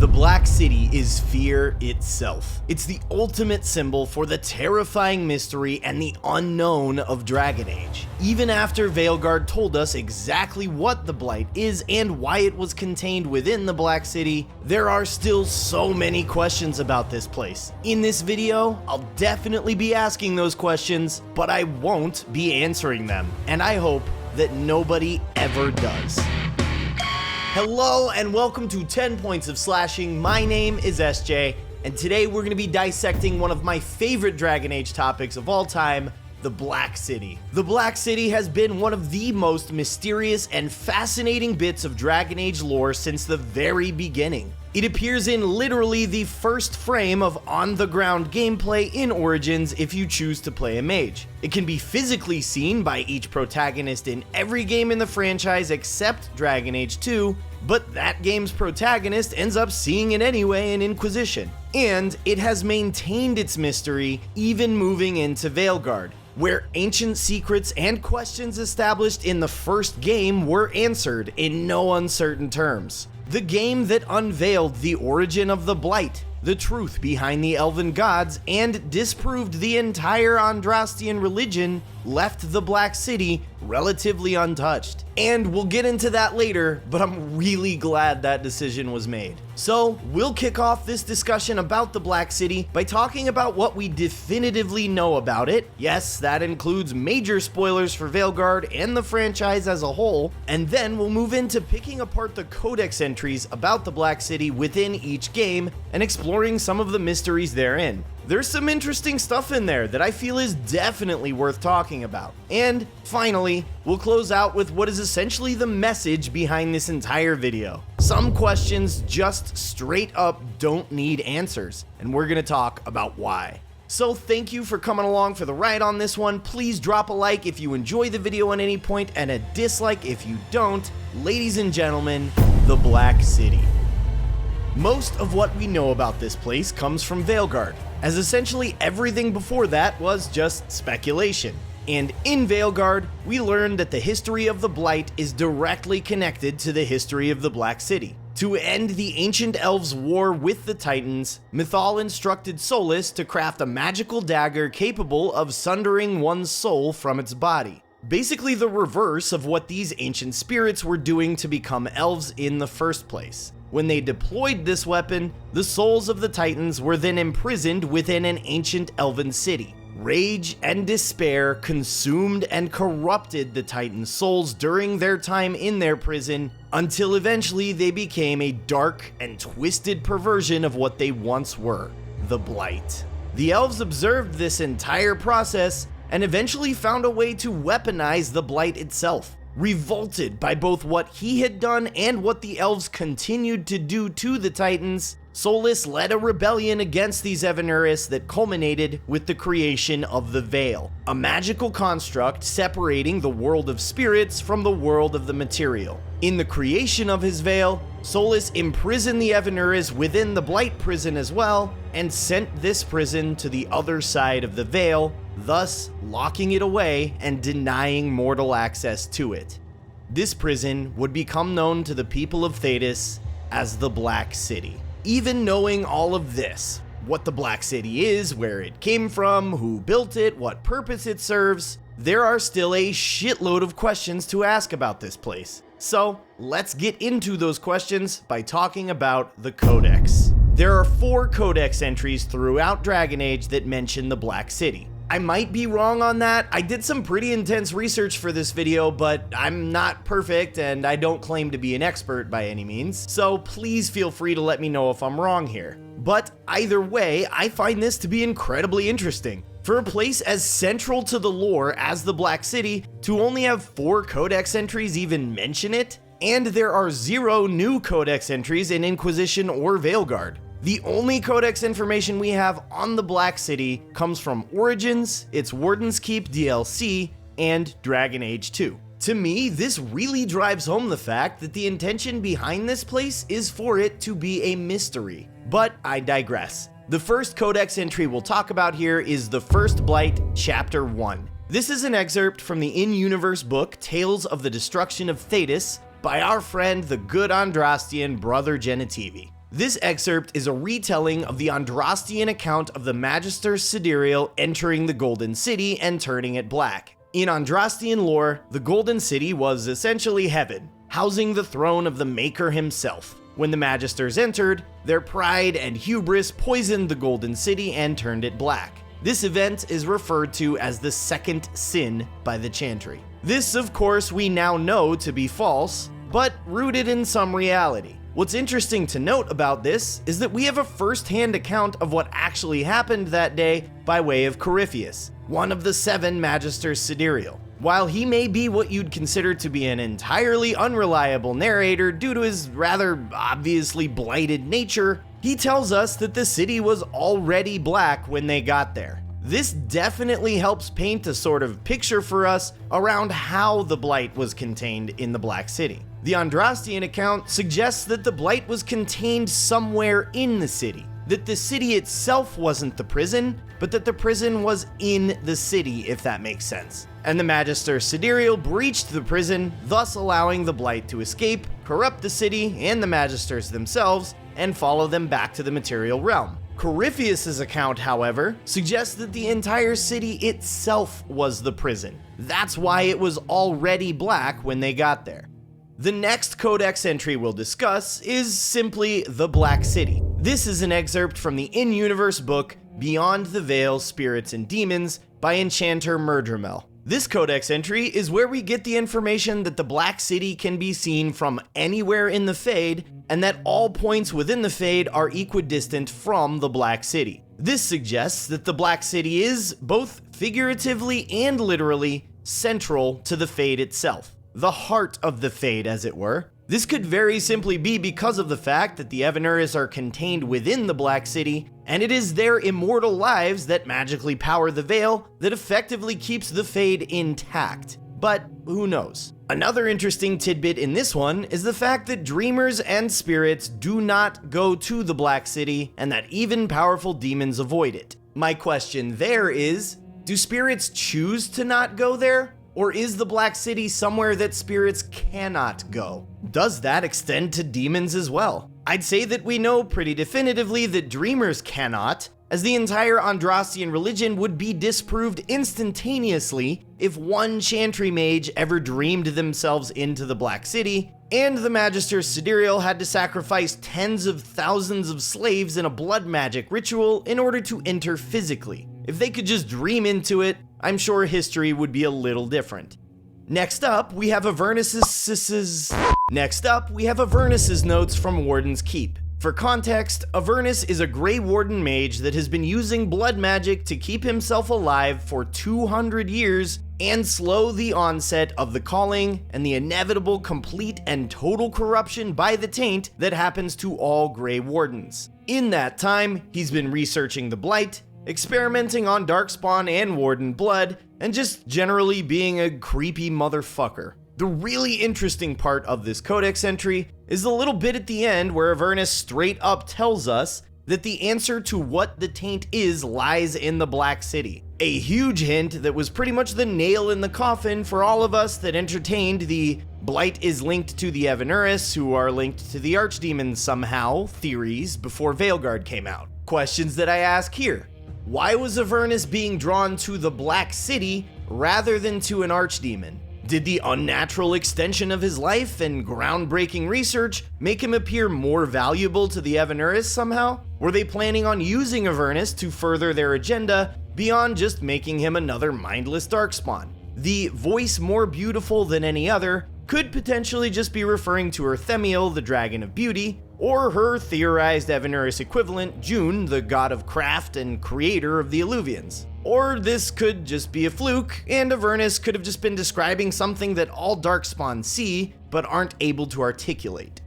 The Black City is fear itself. It's the ultimate symbol for the terrifying mystery and the unknown of Dragon Age. Even after Veilguard told us exactly what the Blight is and why it was contained within the Black City, there are still so many questions about this place. In this video, I'll definitely be asking those questions, but I won't be answering them, and I hope that nobody ever does. Hello and welcome to 10 Points of Slashing. My name is SJ, and today we're going to be dissecting one of my favorite Dragon Age topics of all time, the Black City. The Black City has been one of the most mysterious and fascinating bits of Dragon Age lore since the very beginning. It appears in literally the first frame of on-the-ground gameplay in Origins if you choose to play a mage. It can be physically seen by each protagonist in every game in the franchise except Dragon Age 2, but that game's protagonist ends up seeing it anyway in Inquisition. And it has maintained its mystery even moving into Veilguard, where ancient secrets and questions established in the first game were answered in no uncertain terms. The game that unveiled the origin of the Blight, the truth behind the elven gods, and disproved the entire Andrastian religion left the Black City relatively untouched. And we'll get into that later, but I'm really glad that decision was made. So, we'll kick off this discussion about the Black City by talking about what we definitively know about it. Yes, that includes major spoilers for Veilguard and the franchise as a whole, and then we'll move into picking apart the Codex entries about the Black City within each game and exploring some of the mysteries therein. There's some interesting stuff in there that I feel is definitely worth talking about. And finally, we'll close out with what is essentially the message behind this entire video. Some questions just straight up don't need answers, and we're gonna talk about why. So thank you for coming along for the ride on this one. Please drop a like if you enjoy the video at any point and a dislike if you don't. Ladies and gentlemen, the Black City. Most of what we know about this place comes from Veilguard, as essentially everything before that was just speculation. And in Veilguard, we learned that the history of the Blight is directly connected to the history of the Black City. To end the ancient elves' war with the Titans, Mythal instructed Solas to craft a magical dagger capable of sundering one's soul from its body. Basically the reverse of what these ancient spirits were doing to become elves in the first place. When they deployed this weapon, the souls of the Titans were then imprisoned within an ancient elven city. Rage and despair consumed and corrupted the Titan souls during their time in their prison, until eventually they became a dark and twisted perversion of what they once were, the Blight. The elves observed this entire process and eventually found a way to weaponize the Blight itself. Revolted by both what he had done and what the elves continued to do to the Titans, Solas led a rebellion against these Avernus that culminated with the creation of the Veil, a magical construct separating the world of spirits from the world of the material. In the creation of his Veil, Solas imprisoned the Avernus within the Blight prison as well, and sent this prison to the other side of the Veil, thus locking it away and denying mortal access to it. This prison would become known to the people of Thedas as the Black City. Even knowing all of this, what the Black City is, where it came from, who built it, what purpose it serves, there are still a shitload of questions to ask about this place. So let's get into those questions by talking about the Codex. There are 4 Codex entries throughout Dragon Age that mention the Black City. I might be wrong on that. I did some pretty intense research for this video, but I'm not perfect and I don't claim to be an expert by any means, so please feel free to let me know if I'm wrong here. But either way, I find this to be incredibly interesting. For a place as central to the lore as the Black City, to only have 4 Codex entries even mention it, and there are 0 new Codex entries in Inquisition or Veilguard. The only Codex information we have on the Black City comes from Origins, its Warden's Keep DLC, and Dragon Age 2. To me, this really drives home the fact that the intention behind this place is for it to be a mystery. But I digress. The first Codex entry we'll talk about here is The First Blight, Chapter 1. This is an excerpt from the in-universe book Tales of the Destruction of Thedas by our friend the good Andrastian Brother Genitivi. This excerpt is a retelling of the Andrastian account of the Magister Sidereal entering the Golden City and turning it black. In Andrastian lore, the Golden City was essentially heaven, housing the throne of the Maker himself. When the Magisters entered, their pride and hubris poisoned the Golden City and turned it black. This event is referred to as the Second Sin by the Chantry. This, of course, we now know to be false, but rooted in some reality. What's interesting to note about this is that we have a first-hand account of what actually happened that day by way of Corypheus, one of the 7 Magisters Sidereal. While he may be what you'd consider to be an entirely unreliable narrator due to his rather obviously blighted nature, he tells us that the city was already black when they got there. This definitely helps paint a sort of picture for us around how the Blight was contained in the Black City. The Andrastian account suggests that the Blight was contained somewhere in the city, that the city itself wasn't the prison, but that the prison was in the city, if that makes sense. And the Magister Sidereal breached the prison, thus allowing the Blight to escape, corrupt the city and the Magisters themselves, and follow them back to the material realm. Corypheus's account, however, suggests that the entire city itself was the prison. That's why it was already black when they got there. The next Codex entry we'll discuss is simply the Black City. This is an excerpt from the in-universe book Beyond the Veil, Spirits and Demons by Enchanter Murdramel. This Codex entry is where we get the information that the Black City can be seen from anywhere in the Fade, and that all points within the Fade are equidistant from the Black City. This suggests that the Black City is, both figuratively and literally, central to the Fade itself. The heart of the Fade, as it were. This could very simply be because of the fact that the Avernus are contained within the Black City, and it is their immortal lives that magically power the Veil that effectively keeps the Fade intact. But who knows? Another interesting tidbit in this one is the fact that dreamers and spirits do not go to the Black City, and that even powerful demons avoid it. My question there is, do spirits choose to not go there? Or is the Black City somewhere that spirits cannot go? Does that extend to demons as well? I'd say that we know pretty definitively that dreamers cannot, as the entire Andrastian religion would be disproved instantaneously if one Chantry mage ever dreamed themselves into the Black City, and the Magister Sidereal had to sacrifice tens of thousands of slaves in a blood magic ritual in order to enter physically. If they could just dream into it, I'm sure history would be a little different. Next up, we have Avernus's notes from Warden's Keep. For context, Avernus is a Grey Warden mage that has been using blood magic to keep himself alive for 200 years and slow the onset of the calling and the inevitable complete and total corruption by the taint that happens to all Grey Wardens. In that time, he's been researching the Blight, experimenting on Darkspawn and Warden blood, and just generally being a creepy motherfucker. The really interesting part of this Codex entry is the little bit at the end where Avernus straight up tells us that the answer to what the taint is lies in the Black City. A huge hint that was pretty much the nail in the coffin for all of us that entertained the Blight is linked to the Avernus, who are linked to the Archdemons somehow theories before Veilguard came out. Questions that I ask here. Why was Avernus being drawn to the Black City rather than to an archdemon? Did the unnatural extension of his life and groundbreaking research make him appear more valuable to the Avernus somehow? Were they planning on using Avernus to further their agenda beyond just making him another mindless darkspawn? The voice more beautiful than any other could potentially just be referring to her Themiel, the Dragon of Beauty, or her theorized Avernus equivalent, June, the god of craft and creator of the Illuvians. Or this could just be a fluke, and Avernus could have just been describing something that all Darkspawn see, but aren't able to articulate.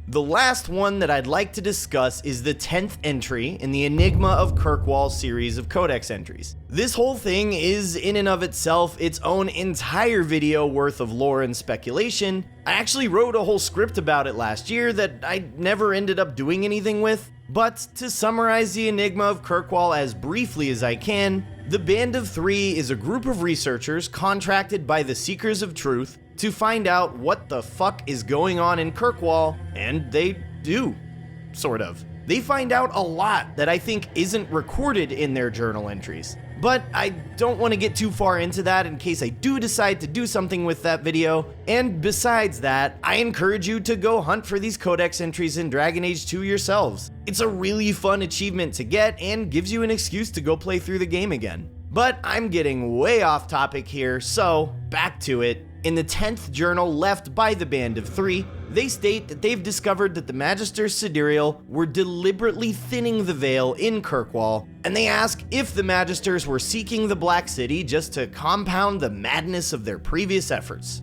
The last one that I'd like to discuss is the 10th entry in the Enigma of Kirkwall series of Codex entries. This whole thing is in and of itself its own entire video worth of lore and speculation. I actually wrote a whole script about it last year that I never ended up doing anything with, but to summarize the Enigma of Kirkwall as briefly as I can, the Band of Three is a group of researchers contracted by the Seekers of Truth to find out what the fuck is going on in Kirkwall, and they do. sort of. They find out a lot that I think isn't recorded in their journal entries. But I don't want to get too far into that in case I do decide to do something with that video. And besides that, I encourage you to go hunt for these Codex entries in Dragon Age 2 yourselves. It's a really fun achievement to get and gives you an excuse to go play through the game again. But I'm getting way off topic here, so back to it. In the 10th journal left by the Band of Three, they state that they've discovered that the Magisters Sidereal were deliberately thinning the veil in Kirkwall, and they ask if the Magisters were seeking the Black City just to compound the madness of their previous efforts.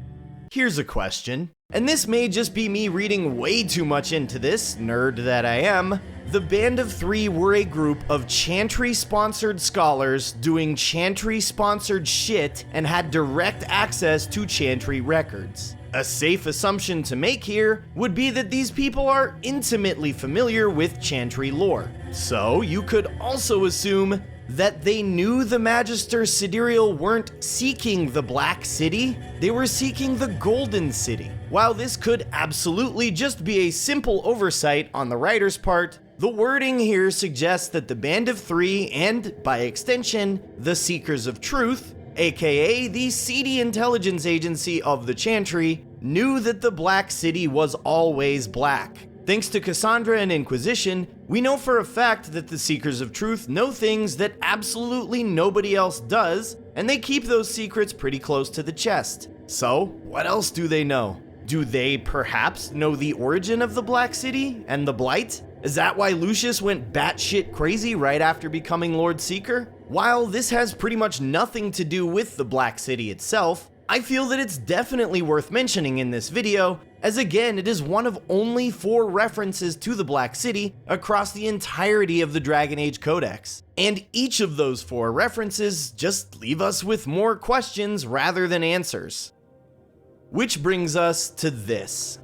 Here's a question, and this may just be me reading way too much into this, nerd that I am. The Band of Three were a group of Chantry-sponsored scholars doing Chantry-sponsored shit and had direct access to Chantry records. A safe assumption to make here would be that these people are intimately familiar with Chantry lore. So you could also assume that they knew the Magister Sidereal weren't seeking the Black City, they were seeking the Golden City. While this could absolutely just be a simple oversight on the writer's part, the wording here suggests that the Band of Three, and by extension, the Seekers of Truth, aka the seedy intelligence agency of the Chantry, knew that the Black City was always black. Thanks to Cassandra and Inquisition, we know for a fact that the Seekers of Truth know things that absolutely nobody else does, and they keep those secrets pretty close to the chest. So, what else do they know? Do they perhaps know the origin of the Black City and the Blight? Is that why Lucius went batshit crazy right after becoming Lord Seeker? While this has pretty much nothing to do with the Black City itself, I feel that it's definitely worth mentioning in this video, as again, it is one of only 4 references to the Black City across the entirety of the Dragon Age Codex. And each of those 4 references just leave us with more questions rather than answers. Which brings us to this.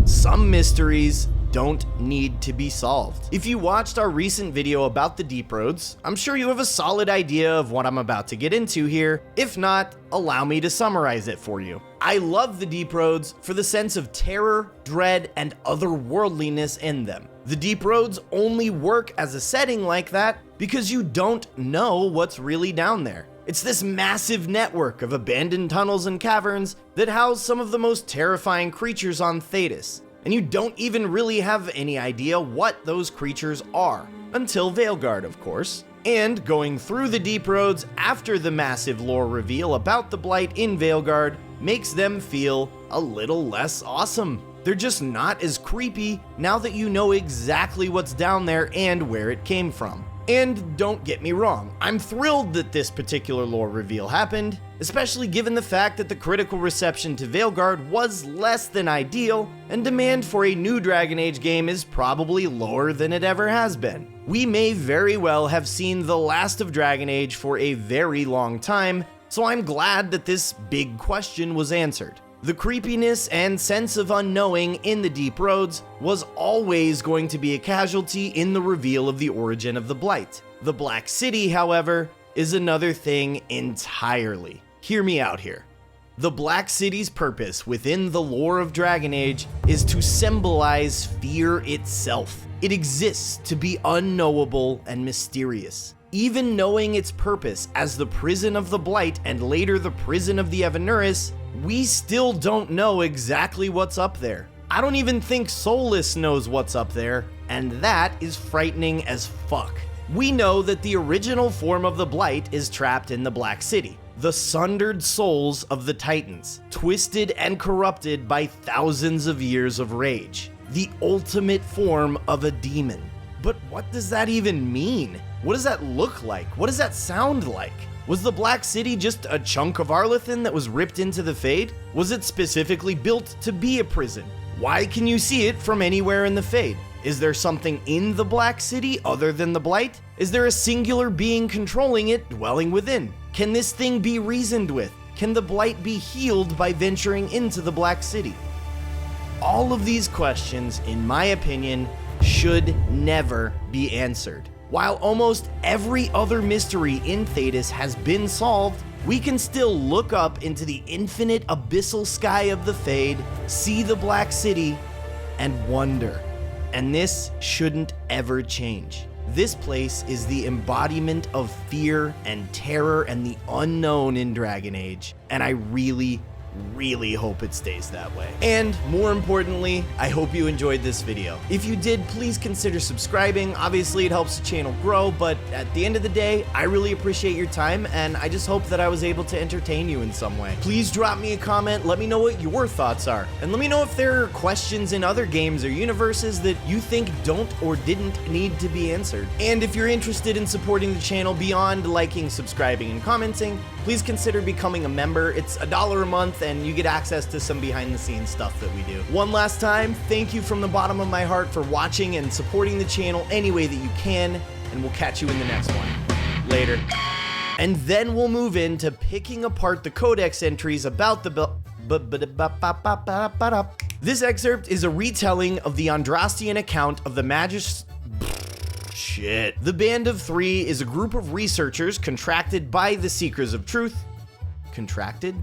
Some mysteries don't need to be solved. If you watched our recent video about the Deep Roads, I'm sure you have a solid idea of what I'm about to get into here. If not, allow me to summarize it for you. I love the Deep Roads for the sense of terror, dread, and otherworldliness in them. The Deep Roads only work as a setting like that because you don't know what's really down there. It's this massive network of abandoned tunnels and caverns that house some of the most terrifying creatures on Thetis. And you don't even really have any idea what those creatures are, until Veilguard, of course. And going through the Deep Roads after the massive lore reveal about the Blight in Veilguard makes them feel a little less awesome. They're just not as creepy now that you know exactly what's down there and where it came from. And don't get me wrong, I'm thrilled that this particular lore reveal happened, especially given the fact that the critical reception to Veilguard was less than ideal, and demand for a new Dragon Age game is probably lower than it ever has been. We may very well have seen the last of Dragon Age for a very long time, so I'm glad that this big question was answered. The creepiness and sense of unknowing in the Deep Roads was always going to be a casualty in the reveal of the origin of the Blight. The Black City, however, is another thing entirely. Hear me out here. The Black City's purpose within the lore of Dragon Age is to symbolize fear itself. It exists to be unknowable and mysterious. Even knowing its purpose as the prison of the Blight and later the prison of the Avernus, we still don't know exactly what's up there. I don't even think Solus knows what's up there, and that is frightening as fuck. We know that the original form of the Blight is trapped in the Black City, the sundered souls of the Titans, twisted and corrupted by thousands of years of rage, the ultimate form of a demon. But what does that even mean? What does that look like? What does that sound like? Was the Black City just a chunk of Arlethan that was ripped into the Fade? Was it specifically built to be a prison? Why can you see it from anywhere in the Fade? Is there something in the Black City other than the Blight? Is there a singular being controlling it, dwelling within? Can this thing be reasoned with? Can the Blight be healed by venturing into the Black City? All of these questions, in my opinion, should never be answered. While almost every other mystery in Thetis has been solved, we can still look up into the infinite abyssal sky of the Fade, see the Black City, and wonder. And this shouldn't ever change. This place is the embodiment of fear and terror and the unknown in Dragon Age, and I really hope it stays that way. And more importantly, I hope you enjoyed this video. If you did, please consider subscribing. Obviously, it helps the channel grow, but at the end of the day, I really appreciate your time, and I just hope that I was able to entertain you in some way. Please drop me a comment, let me know what your thoughts are, and let me know if there are questions in other games or universes that you think don't or didn't need to be answered. And if you're interested in supporting the channel beyond liking, subscribing, and commenting, please consider becoming a member. It's $1 a month, and you get access to some behind-the-scenes stuff that we do. One last time, thank you from the bottom of my heart for watching and supporting the channel any way that you can, and we'll catch you in the next one. Later. And then we'll move into picking apart the Codex entries about the This excerpt is a retelling of the Andrastian account of the The Band of Three is a group of researchers contracted by the Seekers of Truth. Contracted?